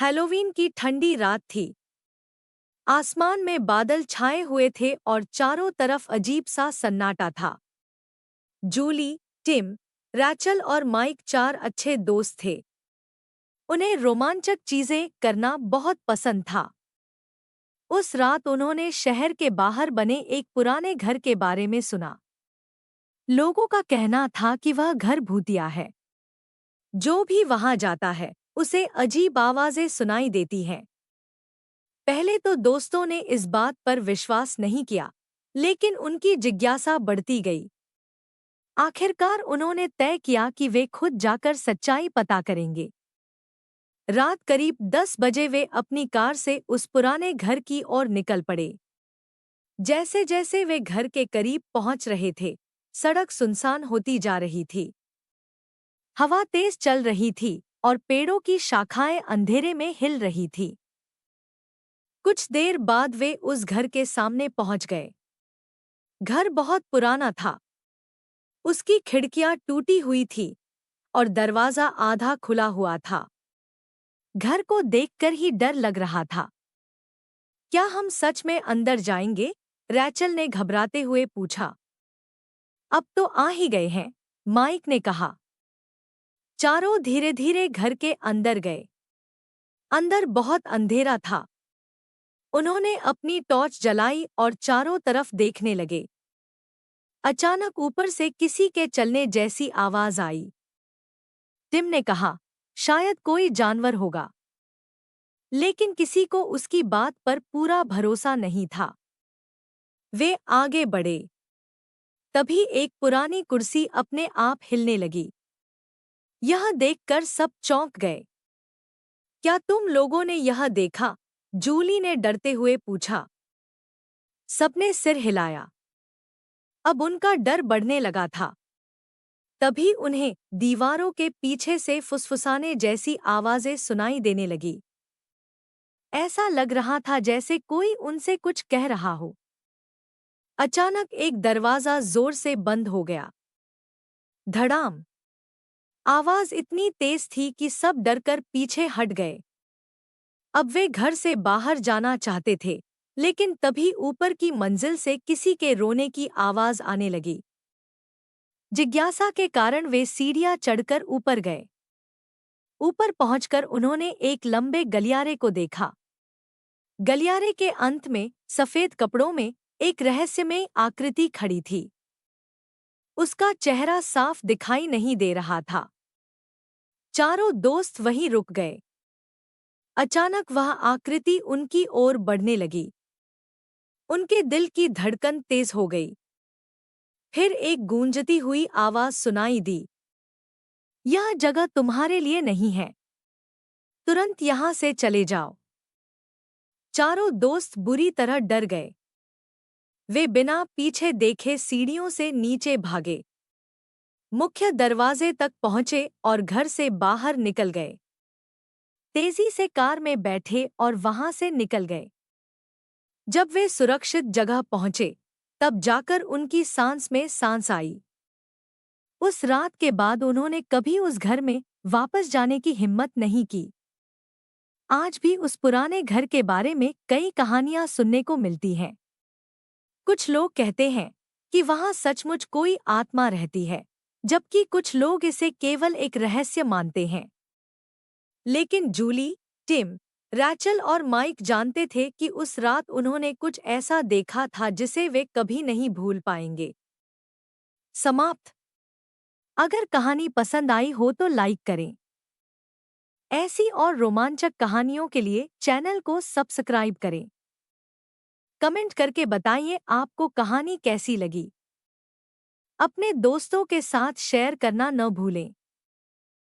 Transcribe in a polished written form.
Halloween की ठंडी रात थी। आसमान में बादल छाए हुए थे और चारों तरफ अजीब सा सन्नाटा था। जूली, टिम, रैचल और माइक चार अच्छे दोस्त थे। उन्हें रोमांचक चीजें करना बहुत पसंद था। उस रात उन्होंने शहर के बाहर बने एक पुराने घर के बारे में सुना। लोगों का कहना था कि वह घर भूतिया है। जो भी वहां जाता है उसे अजीब आवाजें सुनाई देती हैं। पहले तो दोस्तों ने इस बात पर विश्वास नहीं किया, लेकिन उनकी जिज्ञासा बढ़ती गई। आखिरकार उन्होंने तय किया कि वे खुद जाकर सच्चाई पता करेंगे। रात करीब 10 बजे वे अपनी कार से उस पुराने घर की ओर निकल पड़े। जैसे जैसे वे घर के करीब पहुंच रहे थे, सड़क सुनसान होती जा रही थी। हवा तेज चल रही थी और पेड़ों की शाखाएं अंधेरे में हिल रही थी। कुछ देर बाद वे उस घर के सामने पहुंच गए। घर बहुत पुराना था। उसकी खिड़कियां टूटी हुई थी और दरवाजा आधा खुला हुआ था। घर को देखकर ही डर लग रहा था। क्या हम सच में अंदर जाएंगे? रैचल ने घबराते हुए पूछा। अब तो आ ही गए हैं, माइक ने कहा। चारों धीरे धीरे घर के अंदर गए। अंदर बहुत अंधेरा था। उन्होंने अपनी टॉर्च जलाई और चारों तरफ देखने लगे। अचानक ऊपर से किसी के चलने जैसी आवाज आई। टिम ने कहा, शायद कोई जानवर होगा। लेकिन किसी को उसकी बात पर पूरा भरोसा नहीं था। वे आगे बढ़े। तभी एक पुरानी कुर्सी अपने आप हिलने लगी। यह देखकर सब चौंक गए। क्या तुम लोगों ने यह देखा? जूली ने डरते हुए पूछा। सबने सिर हिलाया। अब उनका डर बढ़ने लगा था। तभी उन्हें दीवारों के पीछे से फुसफुसाने जैसी आवाजें सुनाई देने लगी। ऐसा लग रहा था जैसे कोई उनसे कुछ कह रहा हो। अचानक एक दरवाजा जोर से बंद हो गया। धड़ाम। आवाज इतनी तेज थी कि सब डरकर पीछे हट गए। अब वे घर से बाहर जाना चाहते थे, लेकिन तभी ऊपर की मंजिल से किसी के रोने की आवाज आने लगी। जिज्ञासा के कारण वे सीढ़ियां चढ़कर ऊपर गए। ऊपर पहुंचकर उन्होंने एक लंबे गलियारे को देखा। गलियारे के अंत में सफेद कपड़ों में एक रहस्यमय आकृति खड़ी थी। उसका चेहरा साफ दिखाई नहीं दे रहा था। चारों दोस्त वहीं रुक गए। अचानक वह आकृति उनकी ओर बढ़ने लगी। उनके दिल की धड़कन तेज हो गई। फिर एक गूंजती हुई आवाज सुनाई दी। यह जगह तुम्हारे लिए नहीं है। तुरंत यहां से चले जाओ। चारों दोस्त बुरी तरह डर गए। वे बिना पीछे देखे सीढ़ियों से नीचे भागे, मुख्य दरवाजे तक पहुंचे और घर से बाहर निकल गए। तेजी से कार में बैठे और वहां से निकल गए। जब वे सुरक्षित जगह पहुंचे, तब जाकर उनकी सांस में सांस आई। उस रात के बाद उन्होंने कभी उस घर में वापस जाने की हिम्मत नहीं की। आज भी उस पुराने घर के बारे में कई कहानियां सुनने को मिलती हैं। कुछ लोग कहते हैं कि वहां सचमुच कोई आत्मा रहती है, जबकि कुछ लोग इसे केवल एक रहस्य मानते हैं। लेकिन जूली, टिम, रैचल और माइक जानते थे कि उस रात उन्होंने कुछ ऐसा देखा था जिसे वे कभी नहीं भूल पाएंगे। समाप्त। अगर कहानी पसंद आई हो तो लाइक करें। ऐसी और रोमांचक कहानियों के लिए चैनल को सब्सक्राइब करें। कमेंट करके बताइए आपको कहानी कैसी लगी। अपने दोस्तों के साथ शेयर करना न भूलें।